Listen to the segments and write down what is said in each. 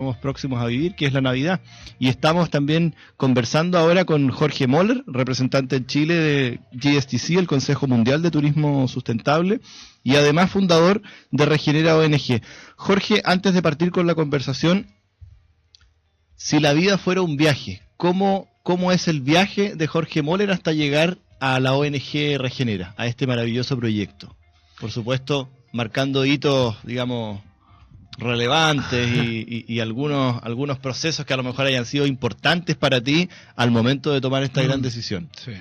estamos próximos a vivir, que es la Navidad. Y estamos también conversando ahora con Jorge Moller, representante en Chile de GSTC, el Consejo Mundial de Turismo Sustentable, y además fundador de Regenera ONG. Jorge, antes de partir con la conversación, si la vida fuera un viaje, ¿cómo es el viaje de Jorge Moller hasta llegar a la ONG Regenera, a este maravilloso proyecto? Por supuesto, marcando hitos, digamos, relevantes y algunos procesos que a lo mejor hayan sido importantes para ti al momento de tomar esta gran decisión. Sí.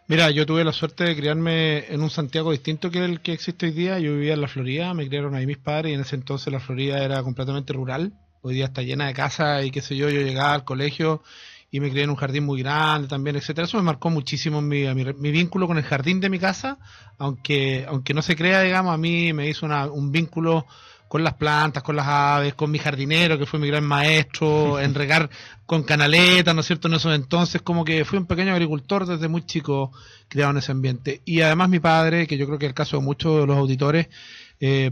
Mira, yo tuve la suerte de criarme en un Santiago distinto que el que existe hoy día. Yo vivía en la Florida, me criaron ahí mis padres, y en ese entonces la Florida era completamente rural. Hoy día está llena de casas y qué sé yo llegaba al colegio y me crié en un jardín muy grande también, etcétera. Eso me marcó muchísimo mi vínculo con el jardín de mi casa, aunque no se crea, digamos, a mí me hizo un vínculo con las plantas, con las aves, con mi jardinero, que fue mi gran maestro, en regar con canaletas, ¿no es cierto?, en esos entonces, como que fui un pequeño agricultor desde muy chico, criado en ese ambiente. Y además mi padre, que yo creo que es el caso de muchos de los auditores,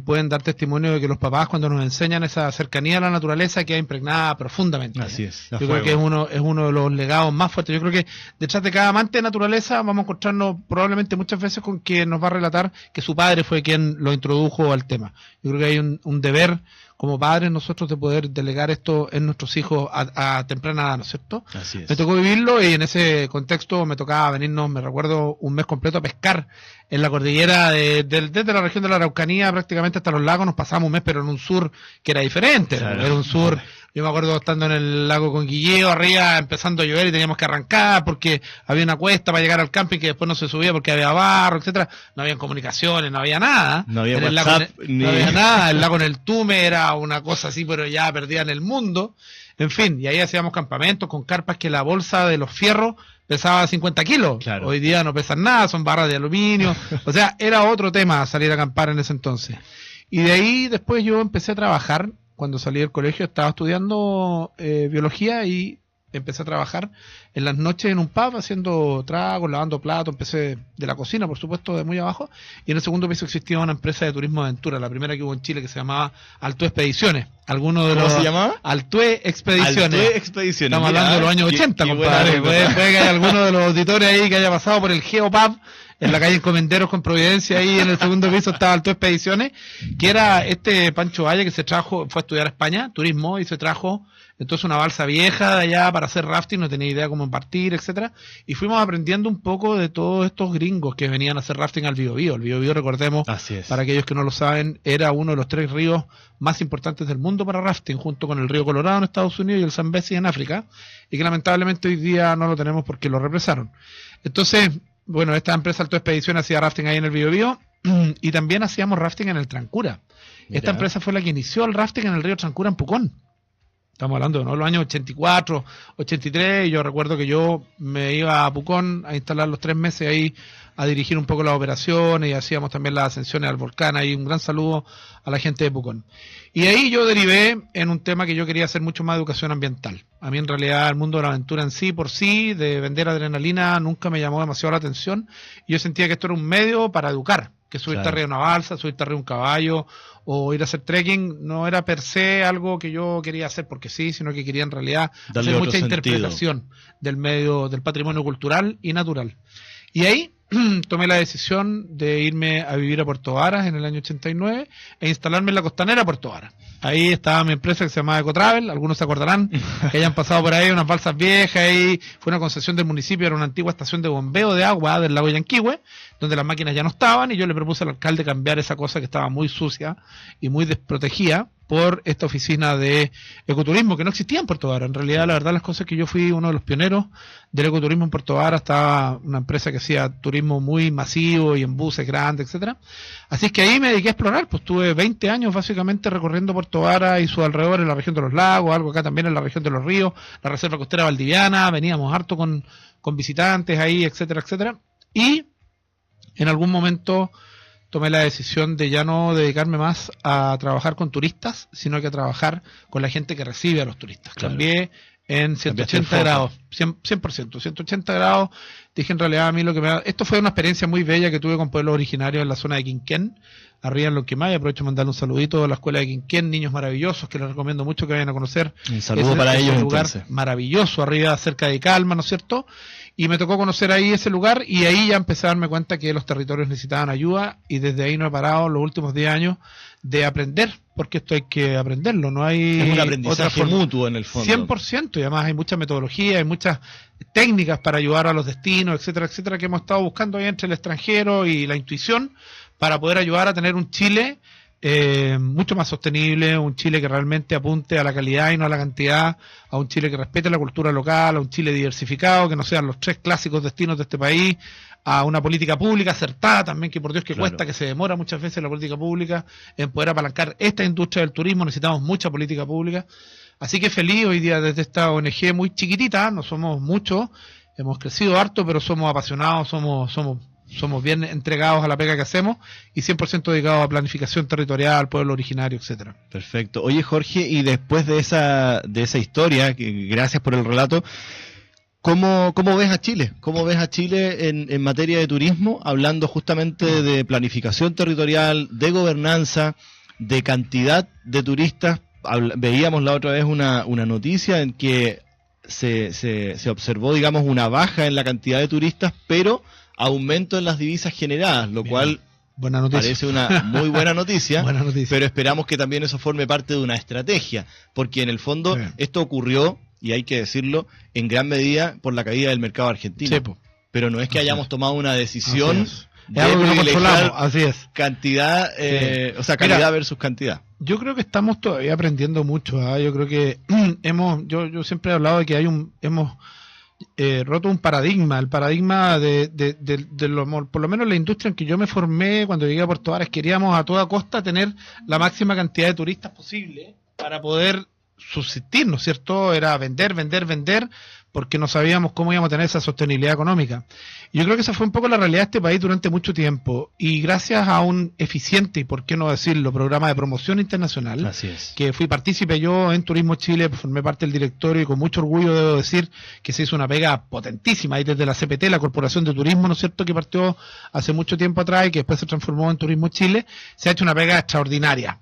pueden dar testimonio de que los papás, cuando nos enseñan esa cercanía a la naturaleza, queda impregnada profundamente. Así es. Yo creo que es uno de los legados más fuertes. Yo creo que detrás de cada amante de naturaleza vamos a encontrarnos probablemente muchas veces con quien nos va a relatar que su padre fue quien lo introdujo al tema. Yo creo que hay un deber como padres nosotros de poder delegar esto en nuestros hijos a temprana edad, ¿no es cierto? Así es. Me tocó vivirlo y en ese contexto me tocaba venirnos, me recuerdo, un mes completo a pescar en la cordillera desde la región de la Araucanía prácticamente hasta los lagos. Nos pasamos un mes, pero en un sur que era diferente. Claro. Era un sur, yo me acuerdo estando en el lago Conguilleo arriba, empezando a llover y teníamos que arrancar porque había una cuesta para llegar al camping que después no se subía porque había barro, etcétera. No había comunicaciones, no había nada. No había en WhatsApp, no había nada. El lago en el Tume era una cosa así, pero ya perdida en el mundo. En fin, y ahí hacíamos campamentos con carpas que la bolsa de los fierros pesaba 50 kilos. Claro. Hoy día no pesan nada, son barras de aluminio. O sea, era otro tema salir a acampar en ese entonces. Y de ahí después yo empecé a trabajar. Cuando salí del colegio estaba estudiando biología y empecé a trabajar en las noches en un pub haciendo tragos, lavando platos. Empecé de la cocina, por supuesto, de muy abajo, y en el segundo piso existía una empresa de turismo de aventura, la primera que hubo en Chile, que se llamaba Altue Expediciones. ¿Cómo se llamaba? Altue Expediciones. Altue Expediciones. Estamos hablando de los años 80, compadre. Puede que haya alguno de los auditores ahí que haya pasado por el Geopub en la calle Encomenderos con Providencia, ahí en el segundo piso estaba Altue Expediciones, que era Pancho Valle, que se trajo, fue a estudiar a España, turismo, y se trajo entonces una balsa vieja de allá para hacer rafting, no tenía idea cómo partir, etcétera, y fuimos aprendiendo un poco de todos estos gringos que venían a hacer rafting al Biobío. El Biobío, recordemos, para aquellos que no lo saben, era uno de los 3 ríos más importantes del mundo para rafting, junto con el río Colorado en Estados Unidos y el Zambezi en África, y que lamentablemente hoy día no lo tenemos porque lo represaron. Entonces, bueno, esta empresa Alto Expedición hacía rafting ahí en el Biobío, y también hacíamos rafting en el Trancura. Esta empresa fue la que inició el rafting en el río Trancura en Pucón. Estamos hablando de los años 84, 83, y yo recuerdo que yo me iba a Pucón a instalar los 3 meses ahí, a dirigir un poco las operaciones, y hacíamos también las ascensiones al volcán. Ahí un gran saludo a la gente de Pucón. Y ahí yo derivé en un tema que yo quería hacer mucho más educación ambiental. A mí en realidad el mundo de la aventura en sí, por sí, de vender adrenalina, nunca me llamó demasiado la atención, y yo sentía que esto era un medio para educar, que subirte arriba de una balsa, subirte arriba de un caballo, o ir a hacer trekking, no era per se algo que yo quería hacer porque sí, sino que quería en realidad hacer mucha interpretación del medio, del patrimonio cultural y natural. Y ahí tomé la decisión de irme a vivir a Puerto Varas en el año 89 e instalarme en la costanera de Puerto Varas. Ahí estaba mi empresa que se llamaba Ecotravel, algunos se acordarán que hayan pasado por ahí unas balsas viejas, y fue una concesión del municipio, era una antigua estación de bombeo de agua del lago Yanquihue, donde las máquinas ya no estaban, y yo le propuse al alcalde cambiar esa cosa que estaba muy sucia y muy desprotegida por esta oficina de ecoturismo que no existía en Puerto Varas. En realidad, la verdad, las cosas que yo fui uno de los pioneros del ecoturismo en Puerto Varas. Estaba una empresa que hacía turismo muy masivo y en buses grandes, etcétera. Así es que ahí me dediqué a explorar, pues tuve 20 años básicamente recorriendo Puerto Varas y sus alrededores, en la región de los lagos, algo acá también en la región de los ríos, la reserva costera valdiviana, veníamos harto con visitantes ahí, etcétera, etcétera. Y en algún momento tomé la decisión de ya no dedicarme más a trabajar con turistas, sino que a trabajar con la gente que recibe a los turistas. Claro. Cambié en 180 grados, 100%, 180 grados. Dije, en realidad, a mí lo que me da... Esto fue una experiencia muy bella que tuve con pueblos originarios en la zona de Quinquén, arriba en Lonquimay. Aprovecho de mandarle un saludito a la escuela de Quinquén, niños maravillosos, que les recomiendo mucho que vayan a conocer. Un saludo para ellos. Un lugar maravilloso, arriba cerca de Calma, ¿no es cierto? Y me tocó conocer ahí ese lugar, y ahí ya empecé a darme cuenta que los territorios necesitaban ayuda, y desde ahí no he parado los últimos 10 años de aprender, porque esto hay que aprenderlo, no hay... Es un aprendizaje mutuo en el fondo. 100%, y además hay mucha metodología, hay muchas técnicas para ayudar a los destinos, etcétera, etcétera, que hemos estado buscando ahí entre el extranjero y la intuición, para poder ayudar a tener un Chile mucho más sostenible, un Chile que realmente apunte a la calidad y no a la cantidad, a un Chile que respete la cultura local, a un Chile diversificado, que no sean los 3 clásicos destinos de este país, a una política pública acertada también, que por Dios que cuesta, que se demora muchas veces la política pública en poder apalancar esta industria del turismo. Necesitamos mucha política pública. Así que feliz hoy día desde esta ONG muy chiquitita, no somos muchos, hemos crecido harto, pero somos apasionados, somos bien entregados a la pega que hacemos y 100% dedicados a planificación territorial, pueblo originario, etcétera. Perfecto. Oye, Jorge, y después de esa historia, que gracias por el relato, ¿cómo ves a Chile? ¿Cómo ves a Chile en materia de turismo, hablando justamente de planificación territorial, de gobernanza, de cantidad de turistas? Veíamos la otra vez una noticia en que se observó, digamos, una baja en la cantidad de turistas, pero aumento en las divisas generadas, lo cual parece una muy buena noticia, pero esperamos que también eso forme parte de una estrategia, porque en el fondo esto ocurrió, y hay que decirlo, en gran medida por la caída del mercado argentino. Pero no es que hayamos tomado una decisión de privilegiar cantidad, o sea, calidad versus cantidad. Yo creo que estamos todavía aprendiendo mucho, Yo creo que yo siempre he hablado de que hemos roto un paradigma, el paradigma por lo menos la industria en que yo me formé cuando llegué a Puerto Varas. Queríamos a toda costa tener la máxima cantidad de turistas posible para poder subsistir, ¿no es cierto? Era vender, porque no sabíamos cómo íbamos a tener esa sostenibilidad económica. Y yo creo que esa fue un poco la realidad de este país durante mucho tiempo, y gracias a un eficiente, y por qué no decirlo, programa de promoción internacional, que fui partícipe yo en Turismo Chile, formé parte del directorio, y con mucho orgullo debo decir que se hizo una pega potentísima ahí desde la CPT, la Corporación de Turismo, ¿no es cierto?, que partió hace mucho tiempo atrás y que después se transformó en Turismo Chile. Se ha hecho una pega extraordinaria.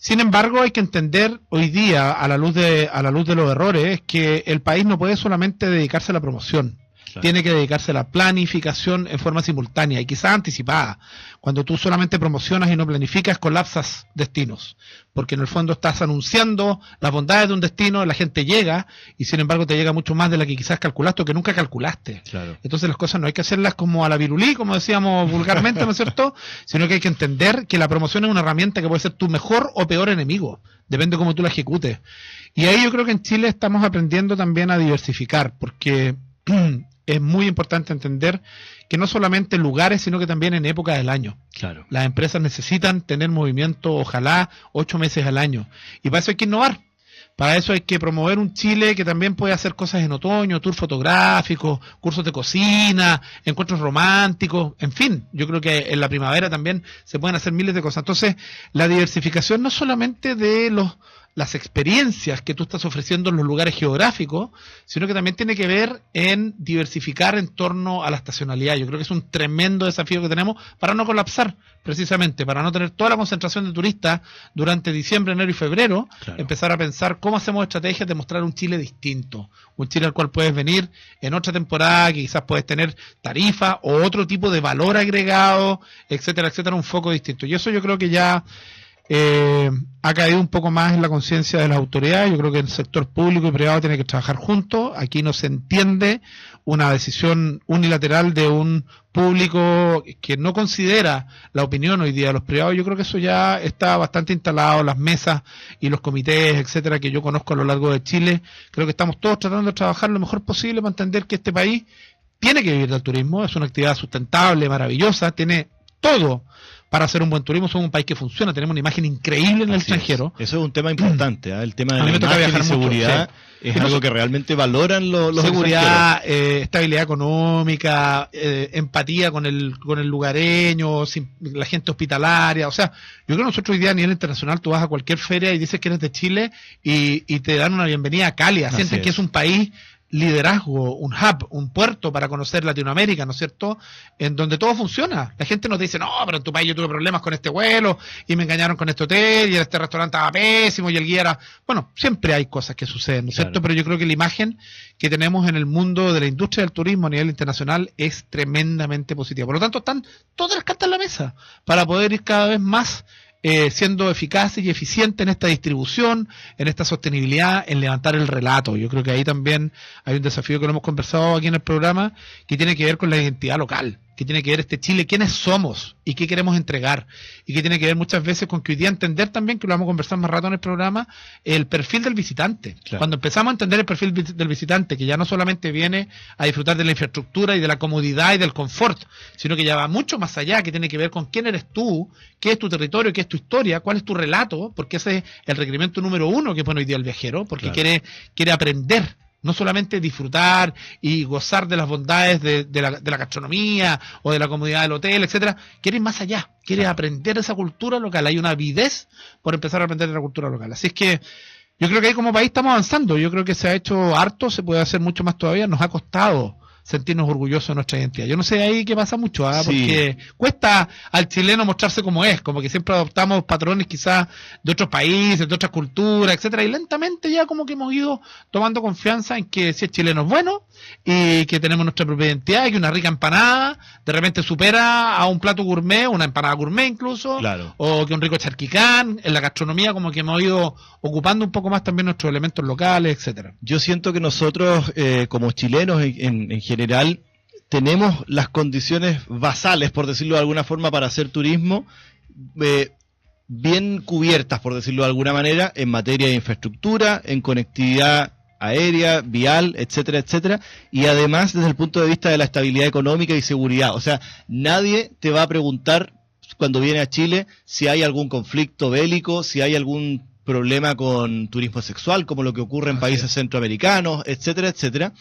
Sin embargo, hay que entender hoy día, a la luz de los errores, que el país no puede solamente dedicarse a la promoción. Tiene que dedicarse a la planificación en forma simultánea y quizás anticipada. Cuando tú solamente promocionas y no planificas, colapsas destinos, porque en el fondo estás anunciando las bondades de un destino, la gente llega y sin embargo te llega mucho más de la que quizás calculaste o que nunca calculaste. Entonces las cosas no hay que hacerlas como a la virulí, como decíamos vulgarmente, ¿no es cierto?, sino que hay que entender que la promoción es una herramienta que puede ser tu mejor o peor enemigo, depende de cómo tú la ejecutes. Y ahí yo creo que en Chile estamos aprendiendo también a diversificar, porque es muy importante entender que no solamente en lugares, sino que también en épocas del año. Las empresas necesitan tener movimiento, ojalá, 8 meses al año. Y para eso hay que innovar. Para eso hay que promover un Chile que también puede hacer cosas en otoño, tour fotográficos, cursos de cocina, encuentros románticos, en fin. Yo creo que en la primavera también se pueden hacer miles de cosas. Entonces, la diversificación no solamente de las experiencias que tú estás ofreciendo en los lugares geográficos, sino que también tiene que ver en diversificar en torno a la estacionalidad. Yo creo que es un tremendo desafío que tenemos para no colapsar, precisamente, para no tener toda la concentración de turistas durante diciembre, enero y febrero, empezar a pensar cómo hacemos estrategias de mostrar un Chile distinto, un Chile al cual puedes venir en otra temporada, que quizás puedes tener tarifa o otro tipo de valor agregado, etcétera, etcétera, un foco distinto. Y eso yo creo que ya ha caído un poco más en la conciencia de las autoridades. Yo creo que el sector público y privado tiene que trabajar juntos. Aquí no se entiende una decisión unilateral de un público que no considera la opinión hoy día de los privados. Yo creo que eso ya está bastante instalado, las mesas y los comités, etcétera, que yo conozco a lo largo de Chile. Creo que estamos todos tratando de trabajar lo mejor posible para entender que este país tiene que vivir del turismo. Es una actividad sustentable, maravillosa, tiene todo para hacer un buen turismo. Somos un país que funciona, tenemos una imagen increíble en el extranjero. Eso es un tema importante, el tema de A mí la me toca imagen viajar y seguridad mucho, es algo que realmente valoran los seguridad, estabilidad económica, empatía con el lugareño, la gente hospitalaria. O sea, yo creo que nosotros hoy día a nivel internacional tú vas a cualquier feria y dices que eres de Chile y te dan una bienvenida cálida, sienten que es un país liderazgo, un hub, un puerto para conocer Latinoamérica, ¿no es cierto? En donde todo funciona. La gente nos dice, no, pero en tu país yo tuve problemas con este vuelo y me engañaron con este hotel y este restaurante estaba pésimo y el guía era... Bueno, siempre hay cosas que suceden, ¿no es cierto? Pero yo creo que la imagen que tenemos en el mundo de la industria del turismo a nivel internacional es tremendamente positiva. Por lo tanto, están todas las cartas en la mesa para poder ir cada vez más siendo eficaces y eficientes en esta distribución, en esta sostenibilidad, en levantar el relato. Yo creo que ahí también hay un desafío que lo hemos conversado aquí en el programa, que tiene que ver con la identidad local, que tiene que ver Chile, quiénes somos y qué queremos entregar, y que tiene que ver muchas veces con que hoy día entender también, que lo vamos a conversar más rato en el programa, el perfil del visitante. Claro. Cuando empezamos a entender el perfil del visitante, que ya no solamente viene a disfrutar de la infraestructura y de la comodidad y del confort, sino que ya va mucho más allá, que tiene que ver con quién eres tú, qué es tu territorio, qué es tu historia, cuál es tu relato, porque ese es el requerimiento número uno que pone hoy día el viajero, porque quiere aprender, no solamente disfrutar y gozar de las bondades de la gastronomía o de la comodidad del hotel, etcétera. Quiere ir más allá, quiere aprender esa cultura local. Hay una avidez por empezar a aprender de la cultura local. Así es que yo creo que ahí como país estamos avanzando. Yo creo que se ha hecho harto, se puede hacer mucho más todavía. Nos ha costado sentirnos orgullosos de nuestra identidad. Yo no sé ahí qué pasa mucho, porque cuesta al chileno mostrarse como es, como que siempre adoptamos patrones quizás de otros países, de otras culturas, etcétera, y lentamente ya como que hemos ido tomando confianza en que si es chileno es bueno, y que tenemos nuestra propia identidad, y que una rica empanada de repente supera a un plato gourmet, una empanada gourmet incluso, o que un rico charquicán. En la gastronomía como que hemos ido ocupando un poco más también nuestros elementos locales, etcétera. Yo siento que nosotros como chilenos en general tenemos las condiciones basales, por decirlo de alguna forma, para hacer turismo bien cubiertas, por decirlo de alguna manera, en materia de infraestructura, en conectividad aérea, vial, etcétera, etcétera, y además desde el punto de vista de la estabilidad económica y seguridad. O sea, nadie te va a preguntar cuando viene a Chile si hay algún conflicto bélico, si hay algún problema con turismo sexual, como lo que ocurre en países centroamericanos, etcétera, etcétera.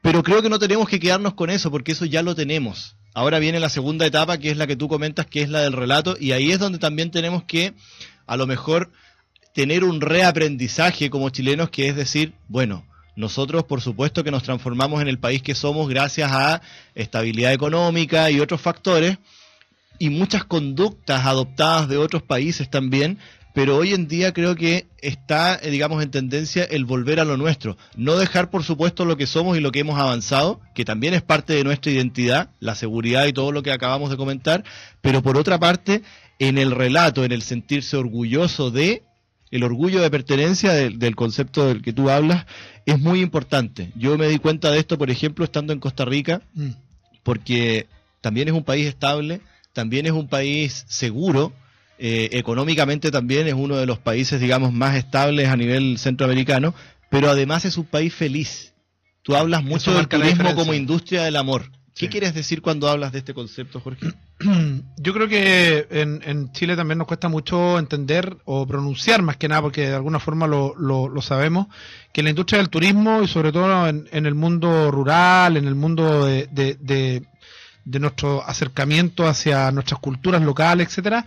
Pero creo que no tenemos que quedarnos con eso, porque eso ya lo tenemos. Ahora viene la segunda etapa, que es la que tú comentas, que es la del relato, y ahí es donde también tenemos que, a lo mejor, tener un reaprendizaje como chilenos, que es decir, bueno, nosotros por supuesto que nos transformamos en el país que somos gracias a estabilidad económica y otros factores, y muchas conductas adoptadas de otros países también, pero hoy en día creo que está, digamos, en tendencia el volver a lo nuestro. No dejar, por supuesto, lo que somos y lo que hemos avanzado, que también es parte de nuestra identidad, la seguridad y todo lo que acabamos de comentar, pero por otra parte, en el relato, en el sentirse orgulloso de, el orgullo de pertenencia del concepto del que tú hablas, es muy importante. Yo me di cuenta de esto, por ejemplo, estando en Costa Rica, porque también es un país estable, también es un país seguro, económicamente también es uno de los países, digamos, más estables a nivel centroamericano, pero además es un país feliz. Tú hablas mucho del turismo como industria del amor. ¿Qué quieres decir cuando hablas de este concepto, Jorge? Yo creo que en Chile también nos cuesta mucho entender o pronunciar, más que nada, porque de alguna forma lo sabemos, que la industria del turismo, y sobre todo en el mundo rural, en el mundo de nuestro acercamiento hacia nuestras culturas locales, etcétera,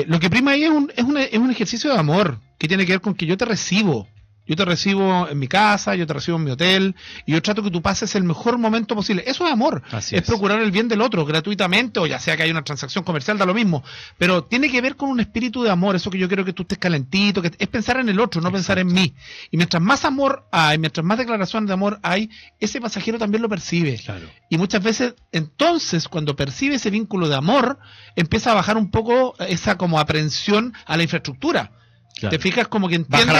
lo que prima ahí es un ejercicio de amor, que tiene que ver con que yo te recibo en mi casa, yo te recibo en mi hotel, y yo trato que tú pases el mejor momento posible. Eso es amor, es procurar el bien del otro gratuitamente, o ya sea que haya una transacción comercial, da lo mismo, pero tiene que ver con un espíritu de amor, eso que yo quiero que tú estés calentito, que es pensar en el otro, no pensar en mí. Y mientras más amor hay, mientras más declaración de amor hay, ese pasajero también lo percibe. Claro. Y muchas veces, entonces, cuando percibe ese vínculo de amor, empieza a bajar un poco esa como aprensión a la infraestructura. Claro. Te fijas, como que entiende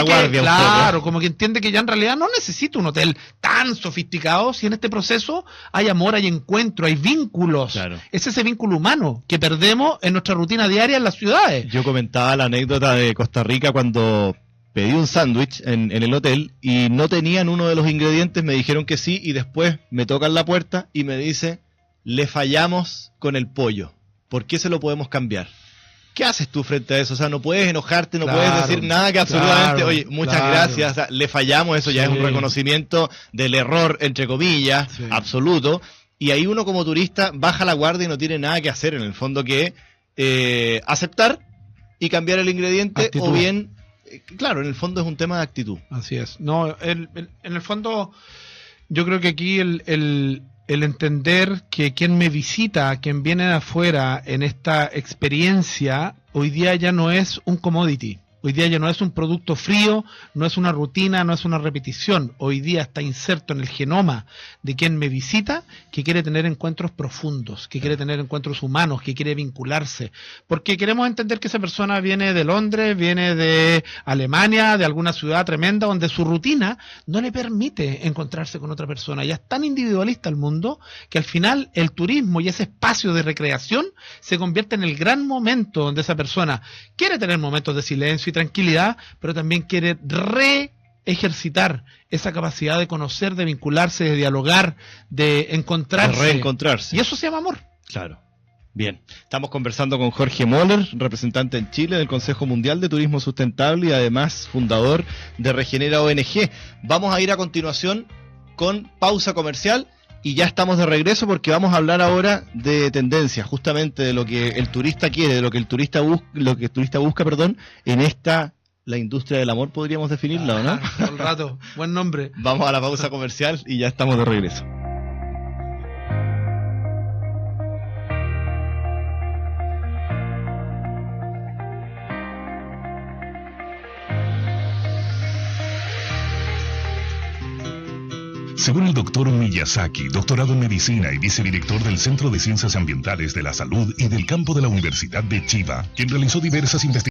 como que entiende que ya en realidad no necesita un hotel tan sofisticado, si en este proceso hay amor, hay encuentro, hay vínculos. Claro. Es ese vínculo humano que perdemos en nuestra rutina diaria en las ciudades. Yo comentaba la anécdota de Costa Rica cuando pedí un sándwich en el hotel y no tenían uno de los ingredientes, me dijeron que sí, y después me tocan la puerta y me dice, le fallamos con el pollo. ¿por qué se lo podemos cambiar? ¿Qué haces tú frente a eso? O sea, no puedes enojarte, no puedes decir nada que absolutamente, oye, muchas gracias, o sea, le fallamos, eso ya es un reconocimiento del error, entre comillas, absoluto, y ahí uno como turista baja la guardia y no tiene nada que hacer, en el fondo, que aceptar y cambiar el ingrediente, actitud. O bien, claro, en el fondo es un tema de actitud. Así es. No, en el fondo, yo creo que aquí el entender que quien me visita, quien viene de afuera en esta experiencia, hoy día ya no es un commodity. Hoy día ya no es un producto frío, no es una rutina, no es una repetición. Hoy día está inserto en el genoma de quien me visita, que quiere tener encuentros profundos, que quiere tener encuentros humanos, que quiere vincularse. Porque queremos entender que esa persona viene de Londres, viene de Alemania, de alguna ciudad tremenda, donde su rutina no le permite encontrarse con otra persona. Ya es tan individualista el mundo que al final el turismo y ese espacio de recreación se convierte en el gran momento donde esa persona quiere tener momentos de silencio y tranquilidad, pero también quiere ejercitar esa capacidad de conocer, de vincularse, de dialogar, de encontrarse. De reencontrarse. Y eso se llama amor. Claro. Bien. Estamos conversando con Jorge Moller, representante en Chile del Consejo Mundial de Turismo Sustentable y además fundador de Regenera ONG. Vamos a ir a continuación con pausa comercial y ya estamos de regreso porque vamos a hablar ahora de tendencias, justamente de lo que el turista quiere, de lo que el turista busca, en esta, la industria del amor, podríamos definirla, ¿o no? Todo el rato, buen nombre. Vamos a la pausa comercial y ya estamos de regreso. Según el doctor Miyazaki, doctorado en medicina y vicedirector del Centro de Ciencias Ambientales de la Salud y del Campo de la Universidad de Chiba, quien realizó diversas investigaciones